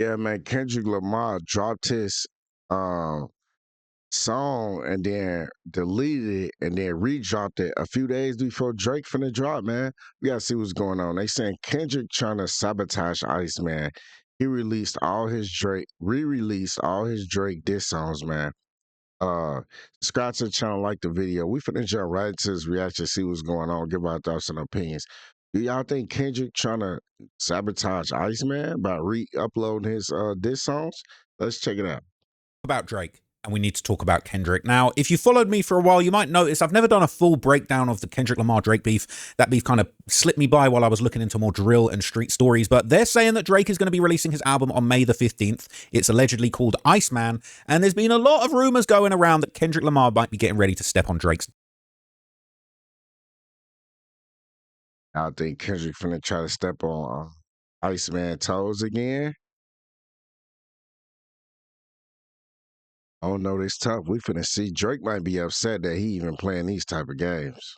Yeah, man, Kendrick Lamar dropped his um song and then deleted it and then re-dropped it a few days before Drake finna drop, man. We gotta see what's going on. They saying Kendrick trying to sabotage Iceman. He released all his Drake, re-released all his Drake diss songs, man. Subscribe to the channel, like the video. We finna jump right into this reaction, see what's going on, give our thoughts and opinions. Do y'all think Kendrick trying to sabotage Iceman by re-uploading his diss songs? Let's check it out. About Drake, and we need to talk about Kendrick. Now, if you followed me for a while, you might notice I've never done a full breakdown of the Kendrick Lamar Drake beef. That beef kind of slipped me by while I was looking into more drill and street stories, but they're saying that Drake is going to be releasing his album on May the 15th. It's allegedly called Iceman, and there's been a lot of rumors going around that Kendrick Lamar might be getting ready to step on Drake's. I think Kendrick finna try to step on Iceman toes again. I don't know, this tough. We finna see. Drake might be upset that he even playing these type of games.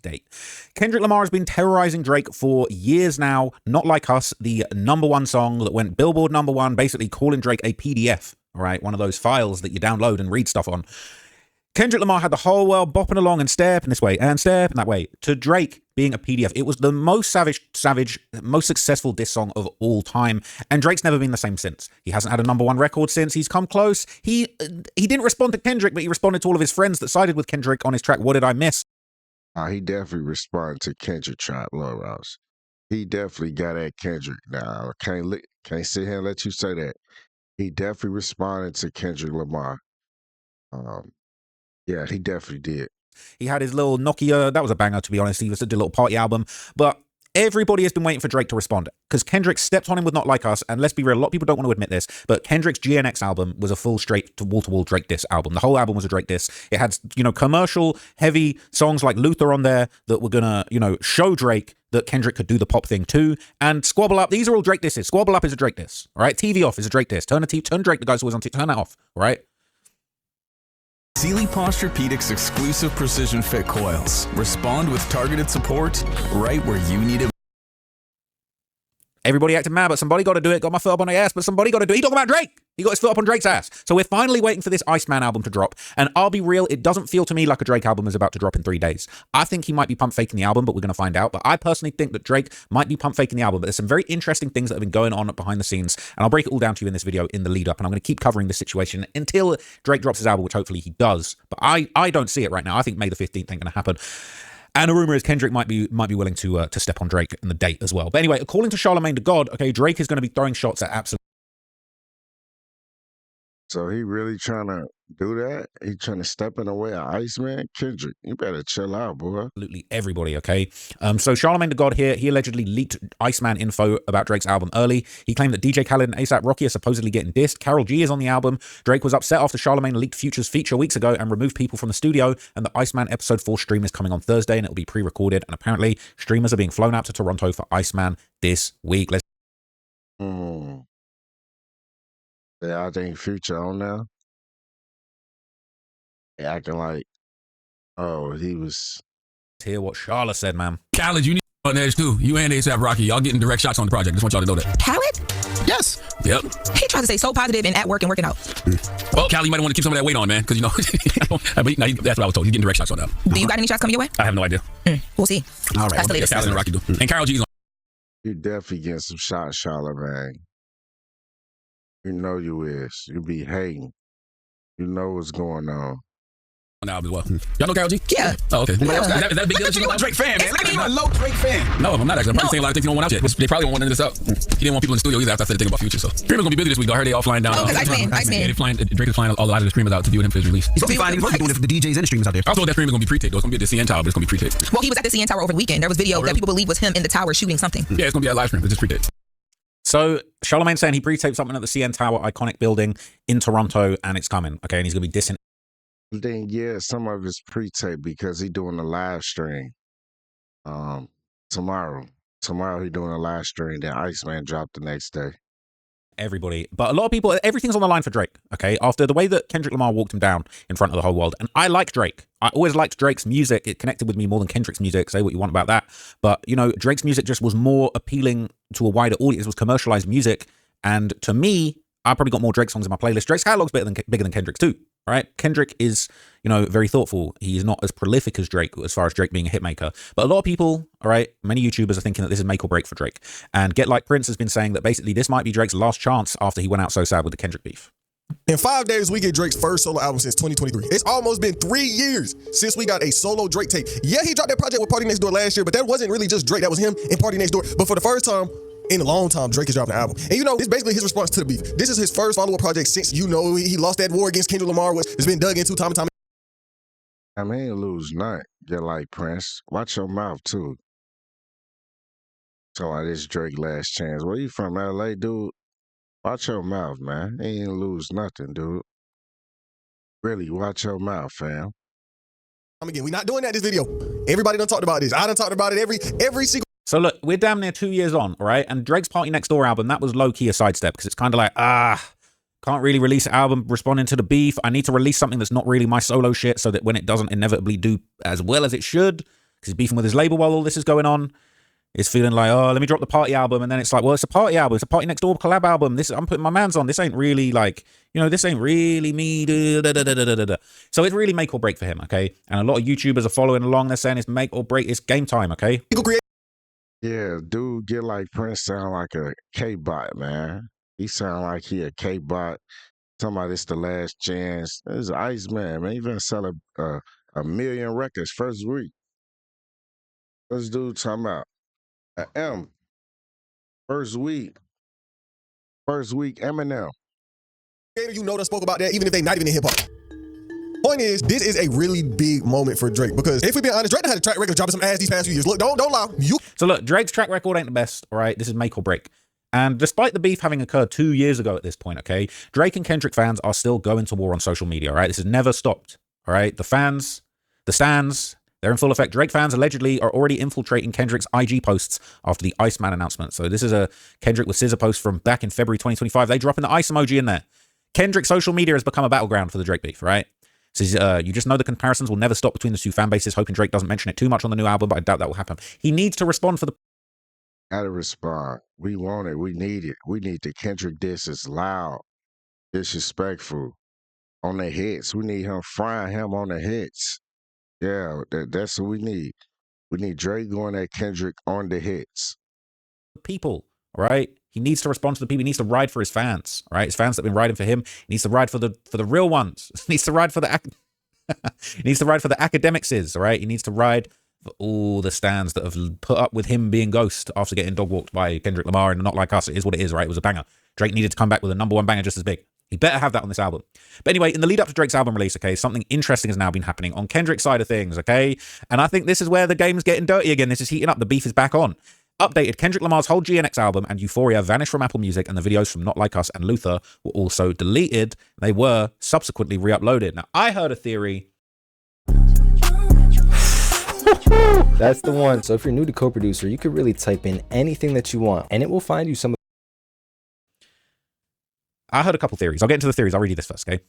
Date. Kendrick Lamar has been terrorizing Drake for years now. Not Like Us, the #1 song that went Billboard #1, basically calling Drake a PDF, all right? One of those files that you download and read stuff on. Kendrick Lamar had the whole world bopping along and stepping this way and stepping that way to Drake being a PDF. It was the most savage, most successful diss song of all time. And Drake's never been the same since. He hasn't had a #1 record since. He's come close. He didn't respond to Kendrick, but he responded to all of his friends that sided with Kendrick on his track, What Did I Miss? He definitely responded to Kendrick Trap Lil Rouse. He definitely got at Kendrick now. Can't sit here and let you say that. He definitely responded to Kendrick Lamar. Yeah, he definitely did. He had his little Nokia. That was a banger, to be honest. He was a little party album. But everybody has been waiting for Drake to respond because Kendrick stepped on him with Not Like Us. And let's be real, a lot of people don't want to admit this, but Kendrick's GNX album was a full straight to wall Drake diss album. The whole album was a Drake diss. It had, commercial heavy songs like Luther on there that were going to, show Drake that Kendrick could do the pop thing too. And Squabble Up, these are all Drake disses. Squabble Up is a Drake diss, all right? TV Off is a Drake diss. Turn Drake, the guy's always on TV, turn that off, all right? Sealy Posturepedics exclusive precision fit coils. Respond with targeted support right where you need it. Everybody acting mad, but somebody got to do it. Got my foot up on the ass, but somebody got to do it. He talking about Drake. He got his foot up on Drake's ass. So we're finally waiting for this Iceman album to drop. And I'll be real, it doesn't feel to me like a Drake album is about to drop in 3 days. I think he might be pump faking the album, but we're going to find out. But I personally think that Drake might be pump faking the album. But there's some very interesting things that have been going on behind the scenes. And I'll break it all down to you in this video in the lead up. And I'm going to keep covering this situation until Drake drops his album, which hopefully he does. But I don't see it right now. I think May the 15th ain't going to happen. And a rumor is Kendrick might be willing to step on Drake in the date as well. But anyway, according to Charlemagne the God, okay, Drake is going to be throwing shots at absolutely. So he really trying to do that? He trying to step in the way of Iceman? Kendrick, you better chill out, boy. Absolutely everybody, okay? So Charlemagne the God here, he allegedly leaked Iceman info about Drake's album early. He claimed that DJ Khaled and A$AP Rocky are supposedly getting dissed. Karol G is on the album. Drake was upset after Charlemagne leaked Future's feature weeks ago and removed people from the studio. And the Iceman episode 4 stream is coming on Thursday and it'll be pre-recorded. And apparently streamers are being flown out to Toronto for Iceman this week. Yeah, I think Future on now. They acting like, oh, he was. Hear what Charla said, man. Khaled, you need on edge too. You and A$AP Rocky, y'all getting direct shots on the project. Just want y'all to know that. Khaled? Yes. Yep. He tries to stay so positive and at work and working out. Well, Khaled, you might want to keep some of that weight on, man, because that's what I was told. He's getting direct shots on that. Do you got any shots coming your way? I have no idea. We'll see. All right. That's the latest. Khaled and Rocky do. And Karol G's on. You definitely getting some shots, Charlemagne. You know you is. You be hating. You know what's going on. Album as well. Y'all know Karol G? Yeah. Oh, okay. Yeah. Is that a big deal? You're a Drake fan, man. You're a low Drake fan. No, I'm not actually. I'm probably saying a lot of things you don't want out yet. They probably won't want this out. He didn't want people in the studio either after I said the thing about Future. So streamers gonna be busy this week. I heard they all flying down. Oh, because Iceman. Yeah, Drake is flying a lot of the streamers out to be with him for his release. He's gonna be finding work doing it for the DJs and the streamers out there. I also that stream is gonna be pre-taped though. It's gonna be at the CN Tower, but it's gonna be pre-taped. Well, he was at the CN Tower over the weekend. There was video that people believe was him in the tower shooting something. Yeah, it's gonna be a live stream. It's just pre-taped. So Charlemagne saying he pre-taped something at the CN Tower iconic building in Toronto and it's coming, okay? And he's gonna be dissing. Then yeah, some of it's pre-tape because he doing a live stream. Tomorrow he doing a live stream. Then Iceman dropped the next day. Everybody, but a lot of people, everything's on the line for Drake, okay? After the way that Kendrick Lamar walked him down in front of the whole world. And I like Drake. I always liked Drake's music. It connected with me more than Kendrick's music. Say what you want about that. But, Drake's music just was more appealing to a wider audience. It was commercialized music. And to me, I probably got more Drake songs in my playlist. Drake's catalog's bigger than Kendrick's too, right? Kendrick is, very thoughtful. He's not as prolific as Drake as far as Drake being a hitmaker. But a lot of people, all right, many YouTubers are thinking that this is make or break for Drake. And Get Like Prince has been saying that basically this might be Drake's last chance after he went out so sad with the Kendrick beef. In 5 days, we get Drake's first solo album since 2023. It's almost been 3 years since we got a solo Drake tape. Yeah, he dropped that project with Party Next Door last year, but that wasn't really just Drake. That was him and Party Next Door. But for the first time in a long time, Drake is dropping an album. And it's basically his response to the beef. This is his first follow-up project since, he lost that war against Kendrick Lamar, which has been dug into time and time. I mean, he ain't lose nothing. Get like Prince. Watch your mouth, too. So this Drake last chance. Where you from, LA, dude? Watch your mouth, man. He ain't lose nothing, dude. Really, watch your mouth, fam. Again, we're not doing that this video. Everybody done talked about this. I done talked about it every single. So look, we're damn near 2 years on, all right? And Drake's Party Next Door album, that was low-key a sidestep because it's kind of like, can't really release an album responding to the beef. I need to release something that's not really my solo shit so that when it doesn't inevitably do as well as it should, because he's beefing with his label while all this is going on, it's feeling like, let me drop the Party album. And then it's like, well, it's a Party album. It's a Party Next Door collab album. I'm putting my mans on. This ain't really like, this ain't really me. So it's really make or break for him, okay? And a lot of YouTubers are following along. They're saying it's make or break. It's game time, okay? Yeah, dude, Get Like Prince sound like a K-bot, man. He sound like he a K-bot. Somebody, it's the last chance. This is Iceman, man. He been selling a million records first week. This dude talking about M. First week, Eminem. That spoke about that, even if they not even in hip hop. Point is, this is a really big moment for Drake because if we be honest, Drake done had a track record dropping some ass these past few years. Look, don't lie. So look, Drake's track record ain't the best, all right? This is make or break. And despite the beef having occurred 2 years ago at this point, okay, Drake and Kendrick fans are still going to war on social media, all right? This has never stopped, all right? The fans, the stands, they're in full effect. Drake fans allegedly are already infiltrating Kendrick's IG posts after the Iceman announcement. So this is a Kendrick with scissor post from back in February 2025. They dropping the ice emoji in there. Kendrick's social media has become a battleground for the Drake beef, right? So you just know the comparisons will never stop between the two fan bases, hoping Drake doesn't mention it too much on the new album, but I doubt that will happen. He needs to respond for the... Gotta respond. We want it. We need it. We need the Kendrick diss is loud, disrespectful, on the hits. We need him frying him on the hits. Yeah, that's what we need. We need Drake going at Kendrick on the hits. People, right? He needs to respond to the people. He needs to ride for his fans, right? His fans that have been riding for him. He needs to ride for the real ones. He needs to ride for the he needs to ride for the Akademiks, all right? He needs to ride for all the stands that have put up with him being ghost after getting dog walked by Kendrick Lamar and Not Like Us. It is what it is, right? It was a banger. Drake needed to come back with a #1 banger just as big. He better have that on this album. But anyway, in the lead up to Drake's album release, okay, something interesting has now been happening on Kendrick's side of things, okay? And I think this is where the game's getting dirty again. This is heating up. The beef is back on. Updated, Kendrick Lamar's whole GNX album and Euphoria vanished from Apple Music, and the videos from Not Like Us and Luther were also deleted. They were subsequently re-uploaded. Now, I heard a theory. That's the one. So if you're new to co-producer, you could really type in anything that you want and it will find you some of... I heard a couple theories. I'll get into the theories. I'll read you this first, okay?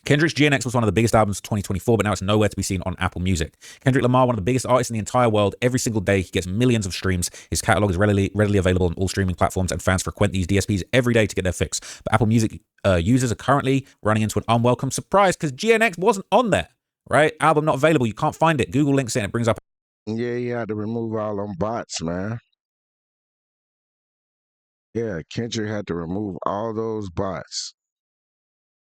Kendrick's GNX was one of the biggest albums of 2024, but now it's nowhere to be seen on Apple Music. Kendrick Lamar, one of the biggest artists in the entire world. Every single day, he gets millions of streams. His catalog is readily available on all streaming platforms, and fans frequent these DSPs every day to get their fix. But Apple Music users are currently running into an unwelcome surprise because GNX wasn't on there, right? Album not available. You can't find it. Google links it, and it brings up... Yeah, you had to remove all them bots, man. Yeah, Kendrick had to remove all those bots.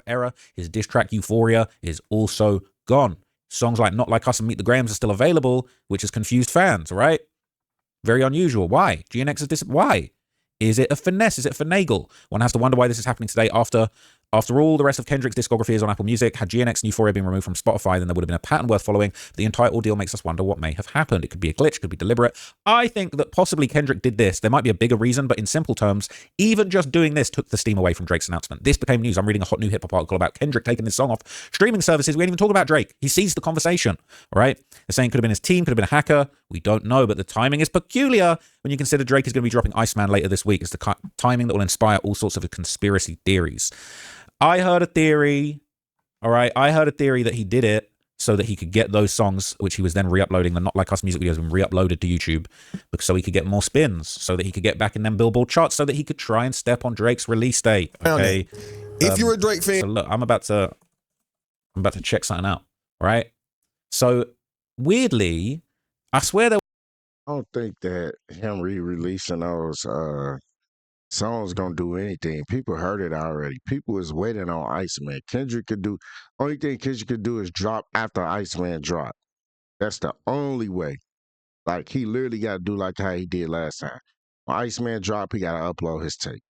Era. His diss track Euphoria is also gone. Songs like Not Like Us and Meet the Grahams are still available, which has confused fans, right? Very unusual. Why? GNX is why? Is it a finesse? Is it a finagle? One has to wonder why this is happening today after all the rest of Kendrick's discography is on Apple Music. Had GNX and Euphoria been removed from Spotify, then there would have been a pattern worth following. The entire ordeal makes us wonder what may have happened. It could be a glitch, could be deliberate. I think that possibly Kendrick did this. There might be a bigger reason, but in simple terms, even just doing this took the steam away from Drake's announcement. This became news. I'm reading a hot new hip-hop article about Kendrick taking this song off streaming services. We ain't even talking about Drake. He seized the conversation, all right? They're saying it could have been his team, could have been a hacker. We don't know, but the timing is peculiar when you consider Drake is going to be dropping Iceman later this week. It's the timing that will inspire all sorts of conspiracy theories. I heard a theory, all right? I heard a theory that he did it so that he could get those songs, which he was then re-uploading, the Not Like Us music videos, and re-uploaded to YouTube, so he could get more spins, so that he could get back in them Billboard charts, so that he could try and step on Drake's release date. Okay. If you're a Drake fan, So look, I'm about to check something out. Right. So weirdly, I swear there. I don't think that him re-releasing those songs gonna do anything. People heard it already. People is waiting on Iceman. Kendrick could do only thing Kendrick could do is drop after Iceman drop. That's the only way. Like he literally got to do like how he did last time. When Iceman drop, he got to upload his tape.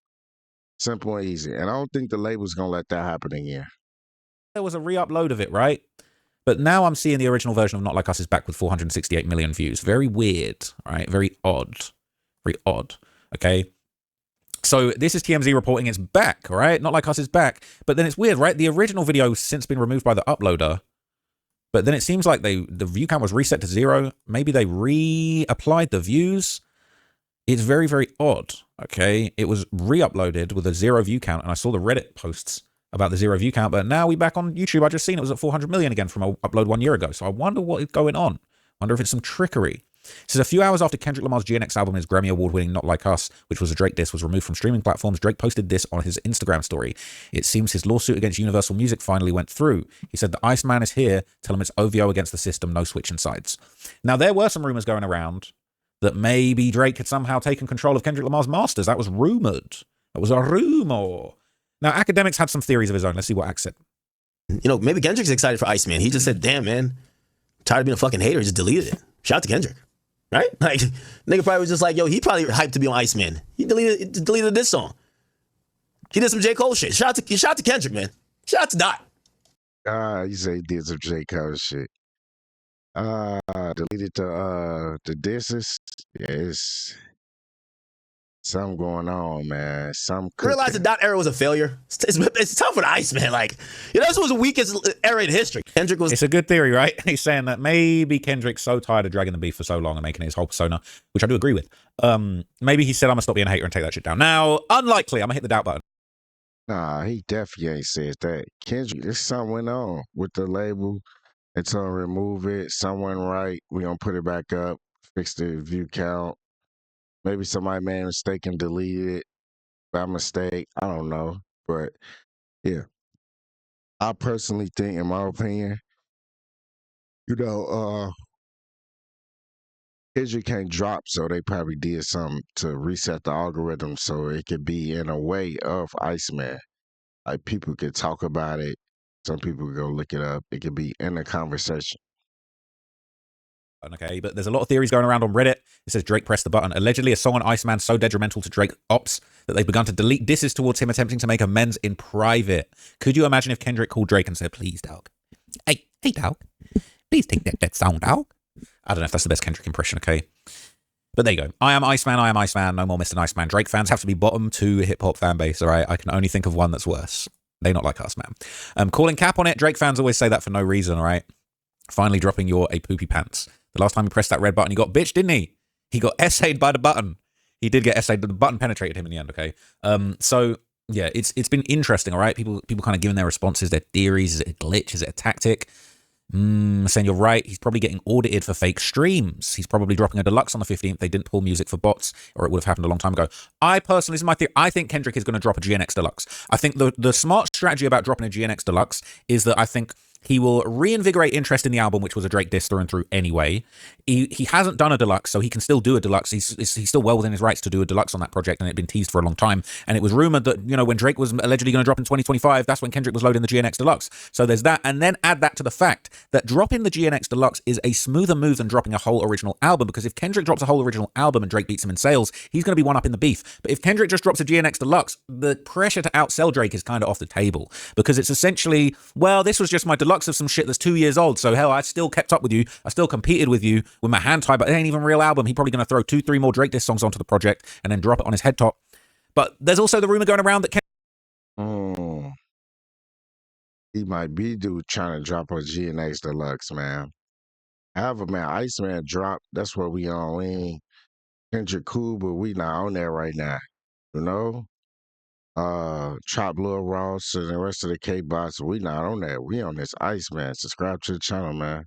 Simple and easy. And I don't think the label's gonna let that happen again. There was a re-upload of it, right? But now I'm seeing the original version of Not Like Us is back with 468 million views. Very weird, right? Very odd. Very odd. Okay. So this is TMZ reporting it's back, right? Not Like Us is back. But then it's weird, right? The original video has since been removed by the uploader. But then it seems like the view count was reset to 0. Maybe they re-applied the views. It's very, very odd, okay? It was re-uploaded with a 0 view count, and I saw the Reddit posts about the 0 view count, but now we back on YouTube. I just seen it was at 400 million again from a upload 1 year ago. So I wonder what is going on. Wonder if it's some trickery. This is a few hours after Kendrick Lamar's GNX album, his Grammy Award-winning Not Like Us, which was a Drake diss, was removed from streaming platforms. Drake posted this on his Instagram story. It seems his lawsuit against Universal Music finally went through. He said, "The Iceman is here. Tell him it's OVO against the system. No switching sides." Now, there were some rumors going around that maybe Drake had somehow taken control of Kendrick Lamar's masters. That was rumored. That was a rumor. Now, Akademiks had some theories of his own. Let's see what Ak said. You know, maybe Kendrick's excited for Iceman. He just said, "Damn, man, tired of being a fucking hater." He just deleted it. Shout out to Kendrick. Right? Like, nigga probably was just like, yo, he probably hyped to be on Iceman. He deleted this song. He did some J. Cole shit. Shout out to Kendrick, man. Shout out to Dot. You say he did some J. Cole shit. Deleted the disses. Yes. Something going on, man. Some Realize the Dot era was a failure. It's tough for the Iceman. Like, you know, this was the weakest era in history. Kendrick was. It's a good theory, right? He's saying that maybe Kendrick's so tired of dragging the beef for so long and making it his whole persona, which I do agree with. Maybe he said, "I'm gonna stop being a hater and take that shit down." Now, unlikely. I'm gonna hit the doubt button. Nah, he definitely ain't said that. Kendrick, this something went on with the label. They told him remove it. Something went right. We gonna put it back up, fix the view count. Maybe somebody made a mistake and deleted it by mistake. I don't know. But yeah. I personally think, in my opinion, Kendrick can't drop, so they probably did something to reset the algorithm so it could be in a way of Iceman. Like people could talk about it. Some people could go look it up. It could be in the conversation. Okay, but there's a lot of theories going around on Reddit. It says Drake pressed the button. Allegedly, a song on Iceman so detrimental to Drake ops that they've begun to delete disses towards him, attempting to make amends in private. Could you imagine if Kendrick called Drake and said, "Please, dog. Hey, dog. Please take that song, dog." I don't know if that's the best Kendrick impression, okay? But there you go. I am Iceman. No more Mr. Iceman. Drake fans have to be bottom 2 hip-hop fan base, all right? I can only think of one that's worse. They Not Like Us, man. Calling cap on it. Drake fans always say that for no reason, all right? Finally dropping your a poopy pants. The last time he pressed that red button, he got bitched, didn't he? He got essayed by the button. He did get essayed, but the button penetrated him in the end, okay? So, yeah, it's been interesting, all right? People kind of giving their responses, their theories. Is it a glitch? Is it a tactic? Saying you're right. He's probably getting audited for fake streams. He's probably dropping a deluxe on the 15th. They didn't pull music for bots, or it would have happened a long time ago. I personally, this is my theory. I think Kendrick is going to drop a GNX deluxe. I think the smart strategy about dropping a GNX deluxe is that I think he will reinvigorate interest in the album, which was a Drake diss through and through anyway. He hasn't done a deluxe, so he can still do a deluxe. He's still well within his rights to do a deluxe on that project, and it had been teased for a long time. And it was rumored that, you know, when Drake was allegedly going to drop in 2025, that's when Kendrick was loading the GNX deluxe. So there's that. And then add that to the fact that dropping the GNX deluxe is a smoother move than dropping a whole original album, because if Kendrick drops a whole original album and Drake beats him in sales, he's going to be one up in the beef. But if Kendrick just drops a GNX deluxe, the pressure to outsell Drake is kind of off the table, because it's essentially, well, this was just my deluxe of some shit that's 2 years old, so hell, I still kept up with you. I still competed with you with my hand tied, but it ain't even a real album. He's probably going to throw 2-3 more Drake diss songs onto the project and then drop it on his head top. But there's also the rumor going around that He might be dude trying to drop a GNX deluxe, man. However, man, Iceman dropped. That's what we on. We ain't Kendrick cool, but we not on there right now. You know? Chop Lil Ross and the rest of the K-Bots. We not on that. We on this Iceman. Subscribe to the channel, man.